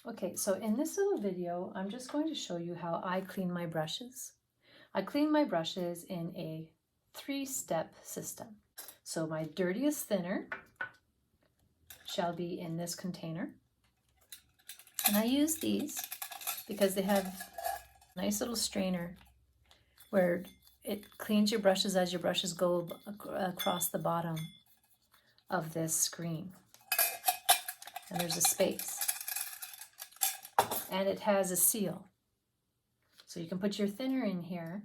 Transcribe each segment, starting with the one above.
Okay, so in this little video, I'm just going to show you how I clean my brushes. I clean my brushes in a 3-step system. So my dirtiest thinner shall be in this container. And I use these because they have a nice little strainer where it cleans your brushes as your brushes go across the bottom of this screen. And there's a space. And it has a seal. So you can put your thinner in here,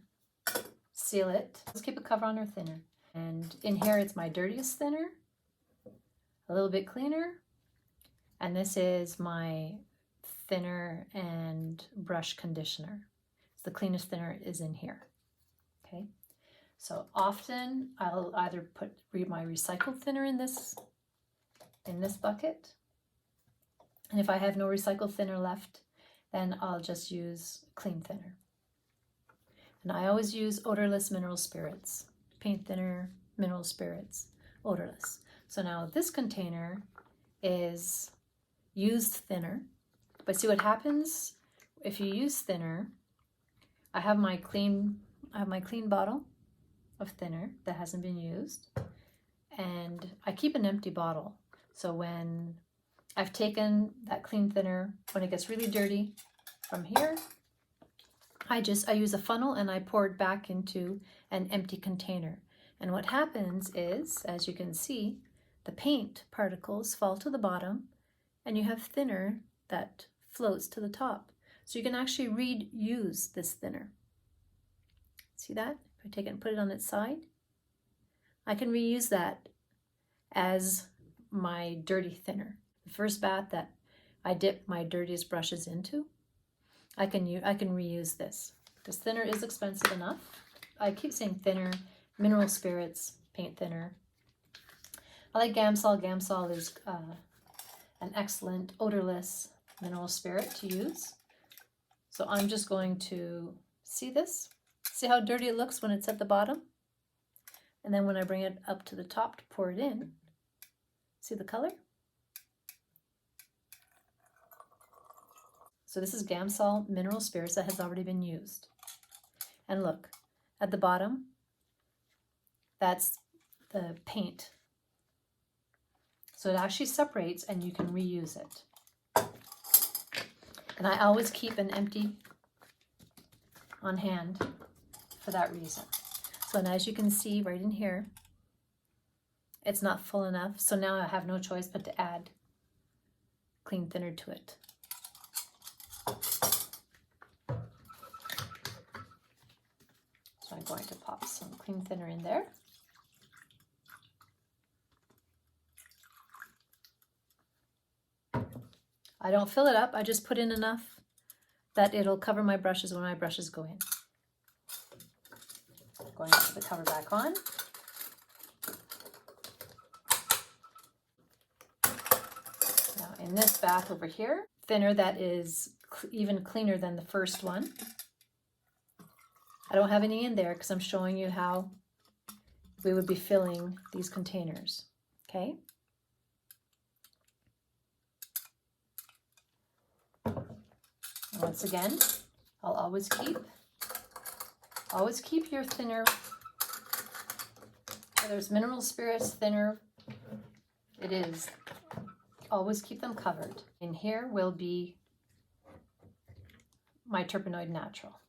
seal it. Let's keep a cover on our thinner. And in here it's my dirtiest thinner, a little bit cleaner, and this is my thinner and brush conditioner. The cleanest thinner is in here. Okay, so often I'll either put my recycled thinner in this bucket, and if I have no recycled thinner left, then I'll just use clean thinner. And I always use odorless mineral spirits, paint thinner, mineral spirits, odorless. So now this container is used thinner, but see what happens if you use thinner. I have my clean bottle of thinner that hasn't been used, and I keep an empty bottle. So when I've taken that clean thinner, when it gets really dirty from here, I use a funnel and I pour it back into an empty container. And what happens is, as you can see, the paint particles fall to the bottom and you have thinner that floats to the top. So you can actually reuse this thinner. See that? If I take it and put it on its side, I can reuse that as my dirty thinner. The first bath that I dip my dirtiest brushes into, I can reuse this. This thinner is expensive enough. I keep saying thinner, mineral spirits, paint thinner. I like Gamsol. Gamsol is an excellent odorless mineral spirit to use. So I'm just going to see how dirty it looks when it's at the bottom, and then when I bring it up to the top to pour it in, see the color? So this is Gamsol mineral spirits that has already been used. And look, at the bottom, that's the paint. So it actually separates and you can reuse it. And I always keep an empty on hand for that reason. So and as you can see right in here, it's not full enough. So now I have no choice but to add clean thinner to it. So I'm going to pop some clean thinner in there. I don't fill it up, I just put in enough that it'll cover my brushes when my brushes go in. I'm going to put the cover back on. Now in this bath over here, thinner that is even cleaner than the first one. I don't have any in there because I'm showing you how we would be filling these containers, okay? Once again, I'll always keep your thinner, whether it's mineral spirits, thinner, it is, always keep them covered. In here will be my Terpenoid Natural.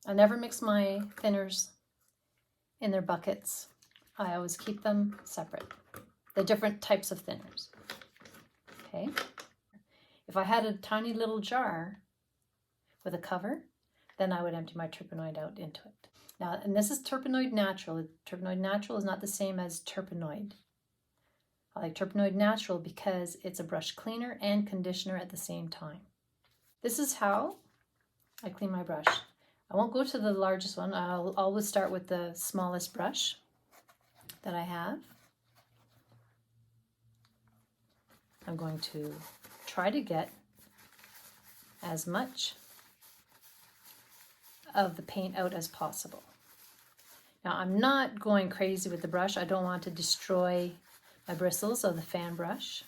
I never mix my thinners in their buckets. I always keep them separate, the different types of thinners, okay? If I had a tiny little jar with a cover, then I would empty my Terpenoid out into it. Now, and this is Terpenoid Natural. Terpenoid Natural is not the same as Terpenoid. I like Terpenoid Natural because it's a brush cleaner and conditioner at the same time. This is how I clean my brush. I won't go to the largest one. I'll always start with the smallest brush that I have. I'm going to try to get as much of the paint out as possible. Now I'm not going crazy with the brush. I don't want to destroy my bristles of the fan brush.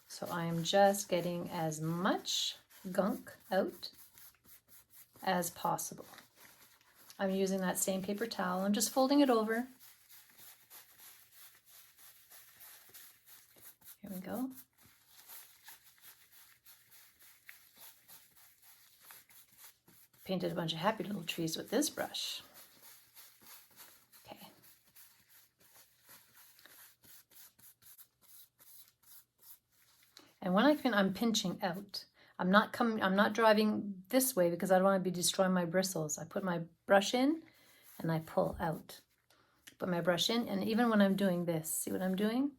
So I'm just getting as much gunk out as possible. I'm using that same paper towel. I'm just folding it over. Here we go. Painted a bunch of happy little trees with this brush. Okay. And when I'm pinching out. I'm not driving this way because I don't want to be destroying my bristles. I put my brush in and I pull out. Put my brush in, and even when I'm doing this, see what I'm doing?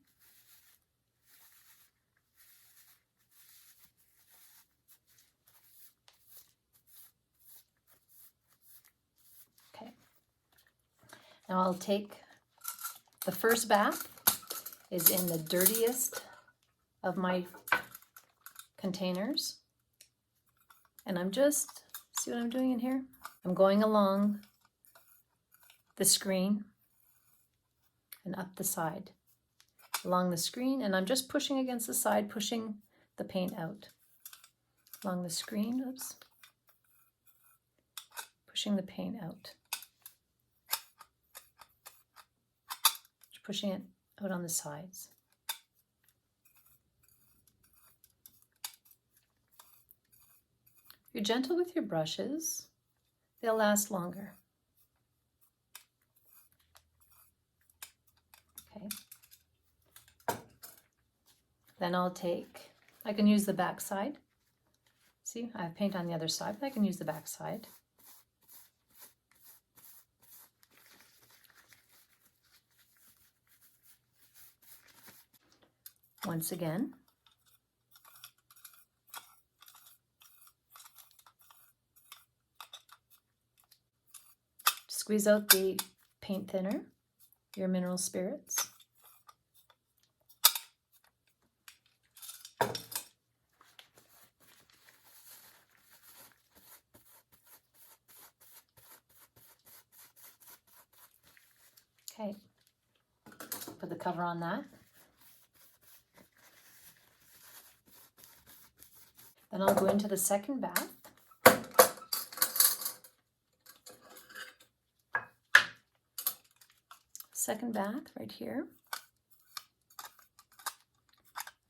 Okay. Now I'll take the first bath is in the dirtiest of my containers. And I'm just, see what I'm doing in here? I'm going along the screen and up the side. Along the screen, and I'm just pushing against the side, pushing the paint out. Along the screen, oops. Pushing the paint out. Just pushing it out on the sides. If you're gentle with your brushes, they'll last longer. Okay. Then I'll take, I can use the back side. See, I have paint on the other side, but I can use the back side. Once again. Squeeze out the paint thinner, your mineral spirits. Okay, put the cover on that. Then I'll go into the second bath. Second bath right here.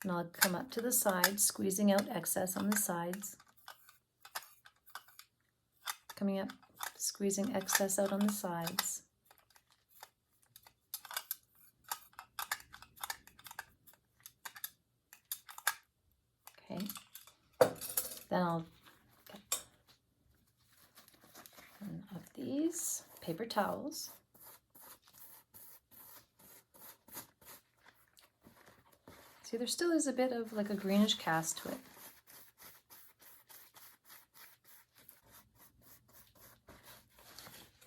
And I'll come up to the side, squeezing out excess on the sides. Coming up, squeezing excess out on the sides. Okay. Then I'll get one of these paper towels. See, there still is a bit of like a greenish cast to it.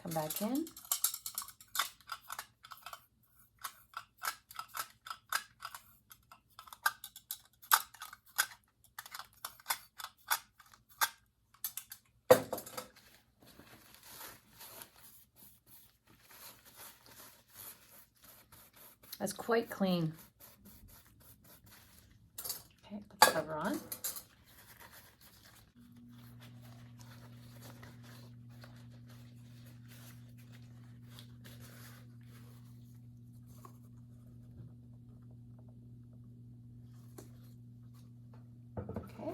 Come back in. That's quite clean. Okay, put the cover on. Okay.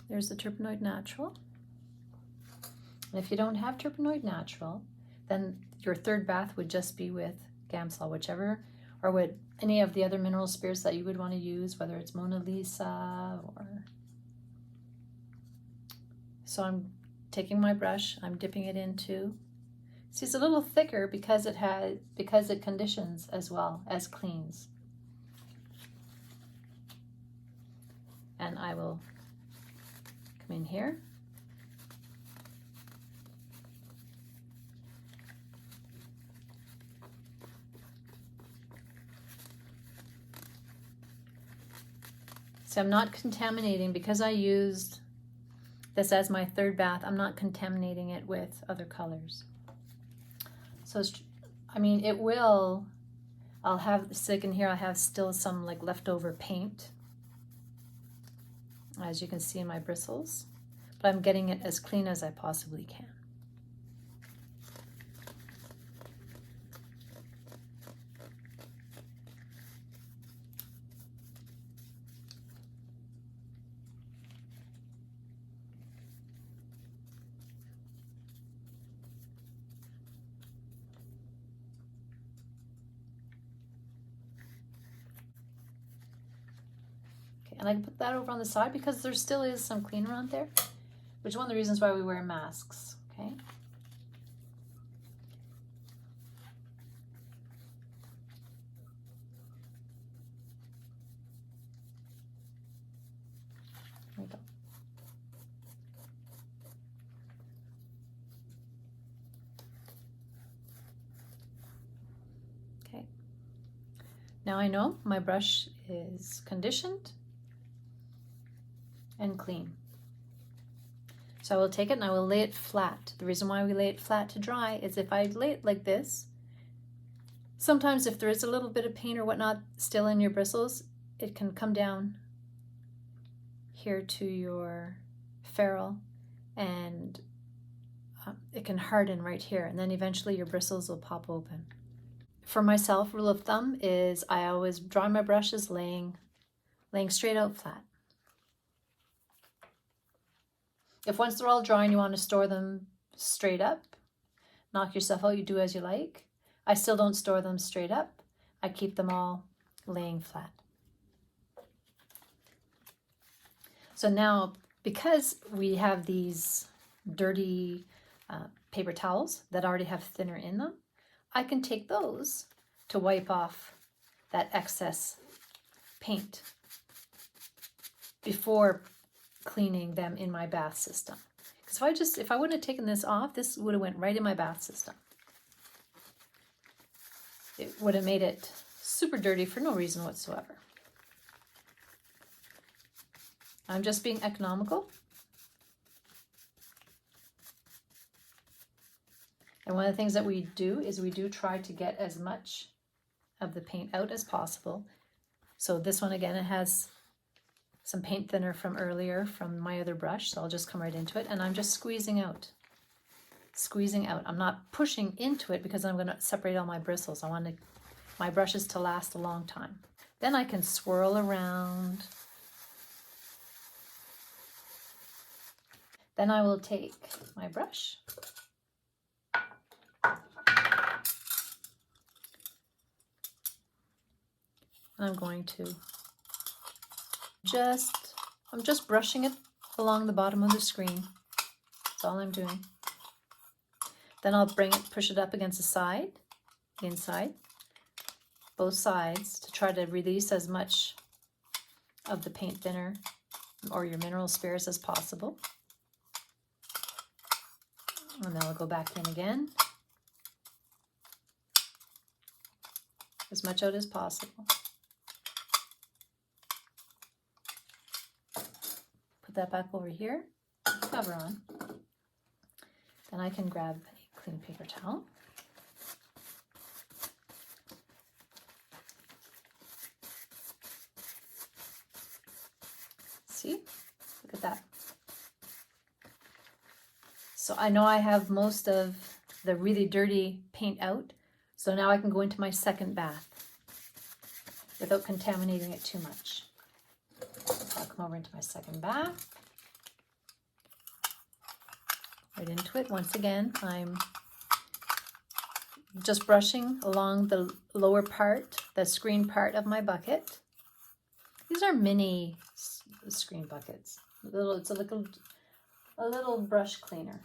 There's the Turpenoid Natural. And if you don't have Turpenoid Natural, then your third bath would just be with Gamsol, whichever, or with any of the other mineral spirits that you would want to use, whether it's Mona Lisa or... So I'm taking my brush, I'm dipping it into... See, it's a little thicker because it conditions as well as cleans. And I will come in here. So I'm not contaminating, because I used this as my third bath, I'm not contaminating it with other colors. So I mean, it will, I'll have, stick in here, I have still some like leftover paint, as you can see in my bristles, but I'm getting it as clean as I possibly can. And I can put that over on the side because there still is some cleaner on there, which is one of the reasons why we wear masks, okay? There we go. Okay. Now I know my brush is conditioned and clean. So I will take it and I will lay it flat. The reason why we lay it flat to dry is if I lay it like this, sometimes if there is a little bit of paint or whatnot still in your bristles, it can come down here to your ferrule and it can harden right here, and then eventually your bristles will pop open. For myself, rule of thumb is I always dry my brushes laying straight out flat. If once they're all dry and you want to store them straight up, knock yourself out, you do as you like. I still don't store them straight up. I keep them all laying flat. So now, because we have these dirty paper towels that already have thinner in them, I can take those to wipe off that excess paint before cleaning them in my bath system. Because if I wouldn't have taken this off, this would have went right in my bath system. It would have made it super dirty for no reason whatsoever. I'm just being economical. And one of the things that we do is we do try to get as much of the paint out as possible. So this one, again, it has some paint thinner from earlier from my other brush, so I'll just come right into it and I'm just squeezing out. I'm not pushing into it because I'm going to separate all my bristles. I want my brushes to last a long time. Then I can swirl around. Then I will take my brush and I'm going to I'm just brushing it along the bottom of the screen. That's all I'm doing. Then I'll push it up against the side, inside, both sides, to try to release as much of the paint thinner or your mineral spirits as possible. And then I'll go back in again, as much out as possible. Put that back over here, cover on. Then I can grab a clean paper towel. See? Look at that. So I know I have most of the really dirty paint out, so now I can go into my second bath without contaminating it too much. I'll come over into my second bath, right into it. Once again, I'm just brushing along the lower part, the screen part of my bucket. These are mini screen buckets. It's a little brush cleaner.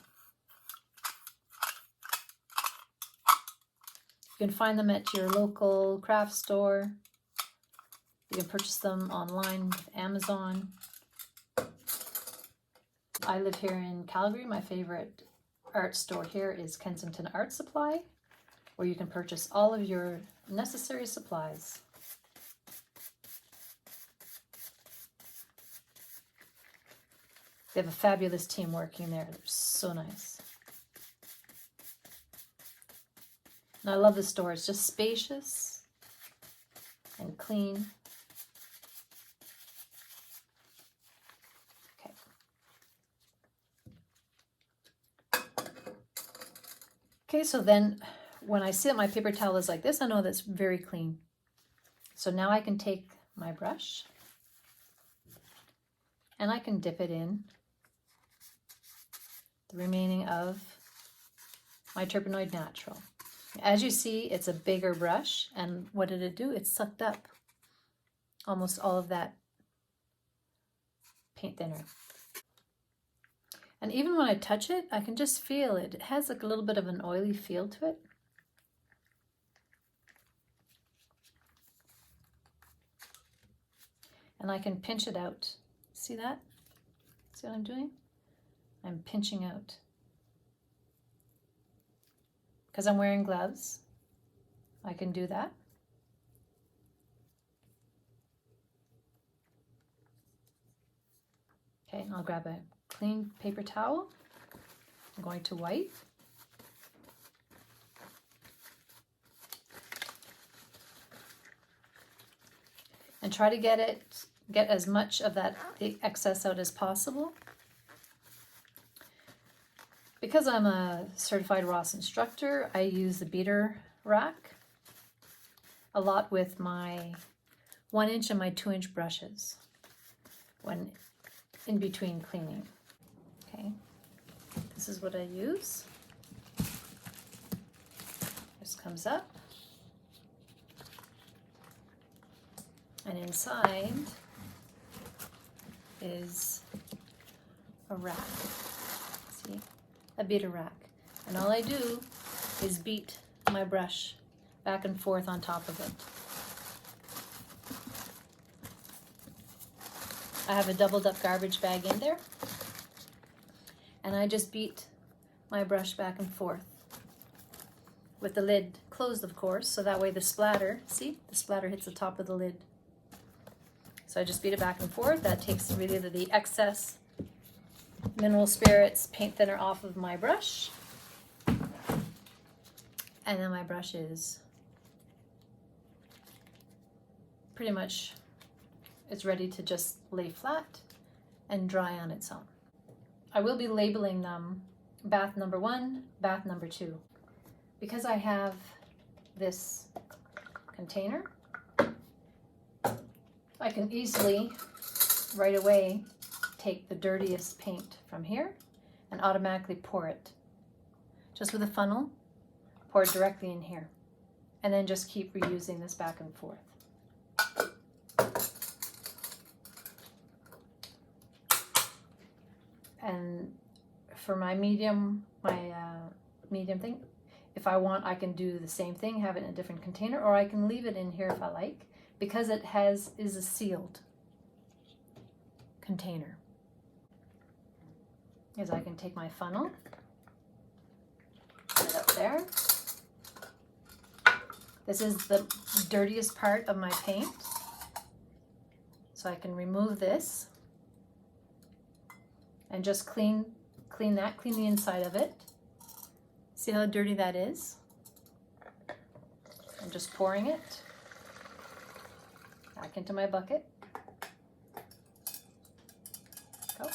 You can find them at your local craft store. You can purchase them online with Amazon. I live here in Calgary. My favorite art store here is Kensington Art Supply, where you can purchase all of your necessary supplies. They have a fabulous team working there. They're so nice. And I love the store. It's just spacious and clean. Okay, so then when I see that my paper towel is like this, I know that's very clean. So now I can take my brush and I can dip it in the remaining of my Turpenoid Natural. As you see, it's a bigger brush, and what did it do? It sucked up almost all of that paint thinner. And even when I touch it, I can just feel it. It has like a little bit of an oily feel to it. And I can pinch it out. See that? See what I'm doing? I'm pinching out. Because I'm wearing gloves, I can do that. Okay, I'll grab a clean paper towel. I'm going to wipe. And try to get as much of the excess out as possible. Because I'm a certified Ross instructor, I use the beater rack a lot with my 1-inch and my 2-inch brushes when in between cleaning. Okay, this is what I use. This comes up. And inside is a rack. See? A beater rack. And all I do is beat my brush back and forth on top of it. I have a doubled up garbage bag in there. And I just beat my brush back and forth with the lid closed, of course, so that way the splatter, see? The splatter hits the top of the lid. So I just beat it back and forth. That takes really the excess mineral spirits paint thinner off of my brush. And then my brush is pretty much, it's ready to just lay flat and dry on its own. I will be labeling them bath number 1, bath number 2. Because I have this container, I can easily, right away, take the dirtiest paint from here and automatically pour it. Just with a funnel, pour it directly in here. And then just keep reusing this back and forth. And for my medium thing, if I want, I can do the same thing, have it in a different container, or I can leave it in here if I like, because it is a sealed container. Is I can take my funnel, put it up there. This is the dirtiest part of my paint, so I can remove this and just clean the inside of it. See how dirty that is? I'm just pouring it back into my bucket. Go.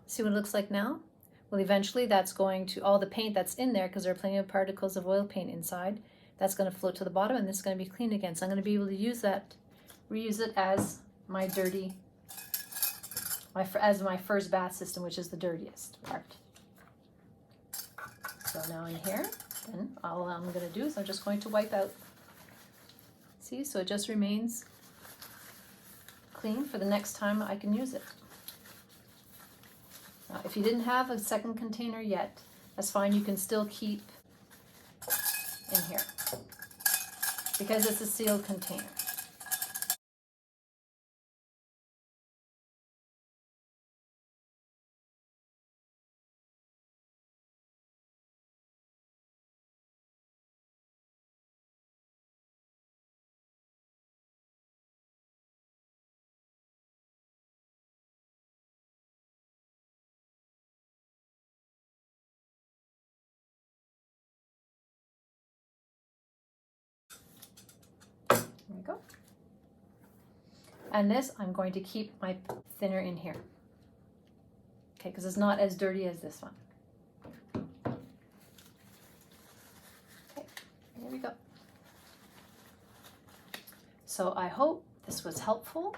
See what it looks like now? Well, eventually that's going to, all the paint that's in there, because there are plenty of particles of oil paint inside, that's going to float to the bottom, and this is going to be clean again. So I'm going to be able to use that, reuse it as my as my first bath system, which is the dirtiest part. So now in here, then all I'm going to do is I'm just going to wipe out. See, so it just remains clean for the next time I can use it. Now, if you didn't have a second container yet, that's fine. You can still keep in here because it's a sealed container. go. And this, I'm going to keep my thinner in here. Okay, because it's not as dirty as this one. Okay, here we go. So I hope this was helpful.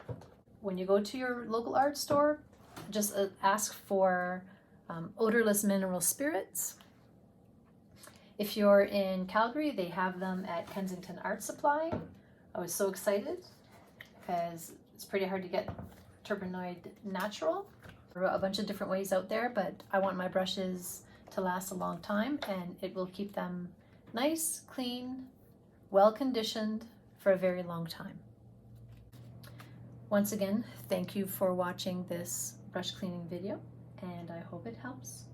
When you go to your local art store, just ask for odorless mineral spirits. If you're in Calgary, they have them at Kensington Art Supply. I was so excited because it's pretty hard to get Turbinoid natural. There are a bunch of different ways out there, but I want my brushes to last a long time, and it will keep them nice, clean, well conditioned for a very long time. Once again, thank you for watching this brush cleaning video, and I hope it helps.